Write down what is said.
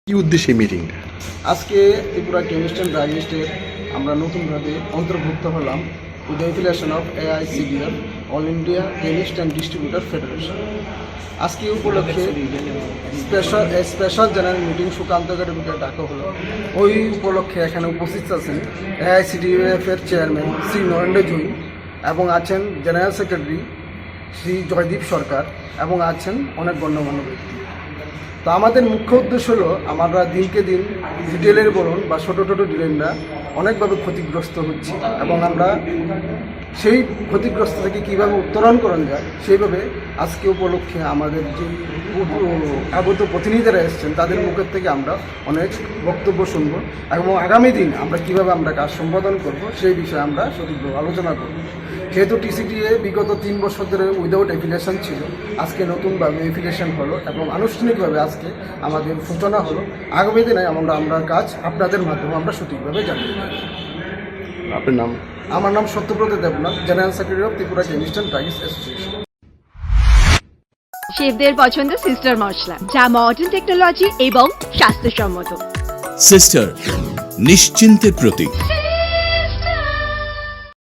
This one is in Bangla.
কি উদ্দেশ্যে মিটিংটা? আজকে ত্রিপুরা কেমিস্ট অ্যান্ড ড্রাগিস্টের আমরা নতুনভাবে অন্তর্ভুক্ত হলাম with affiliation of AICDF all India chemist and distributor federation. আজকে উপলক্ষে স্পেশাল জেনারেল মিটিং সুকান্তকারী রূপে ডাকা হলো। ওই উপলক্ষে এখানে উপস্থিত আছেন AICDF এর চেয়ারম্যান শ্রী নরেন্দ্র জৈন এবং আছেন জেনারেল সেক্রেটারি শ্রী জয়দীপ সরকার এবং আছেন অনেক গণ্যমান্য ব্যক্তি। তো আমাদের মুখ্য উদ্দেশ্য হলো আমরা দিনকে দিন রিটেলের বলুন বা ছোটো ছোটো ডিলাররা অনেকভাবে ক্ষতিগ্রস্ত হচ্ছি এবং আমরা সেই ক্ষতিগ্রস্ত থেকে কীভাবে উত্তরণ করা যায় সেইভাবে আজকে উপলক্ষে আমাদের যে আগত প্রতিনিধিরা এসেছেন তাদের মুখের থেকে আমরা অনেক বক্তব্য শুনব এবং আগামী দিন আমরা কীভাবে আমরা কাজ সম্পাদন করব সেই বিষয়ে আমরা সঠিকভাবে আলোচনা করব। যেহেতু TCDA বিগত 3 বছর ধরে উইদাউট অ্যাফিলিয়েশন ছিল, আজকে নতুনভাবে অ্যাফিলিয়েশন হলো এবং আনুষ্ঠানিকভাবে আজকে আমাদের সূচনা হলো। আগামী দিনে আমরা কাজ আপনাদের মাধ্যমে আমরা সঠিকভাবে জানিয়ে দেব। আপনার নাম? আমার নাম Satyabrata Debnath, general secretary of Tripura chemist and druggist association. শেফদের পছন্দ সিস্টার মশলা, যা মডার্ন টেকনোলজি এবং স্বাস্থ্যসম্মত। সিস্টার নিশ্চিন্তের প্রতীক।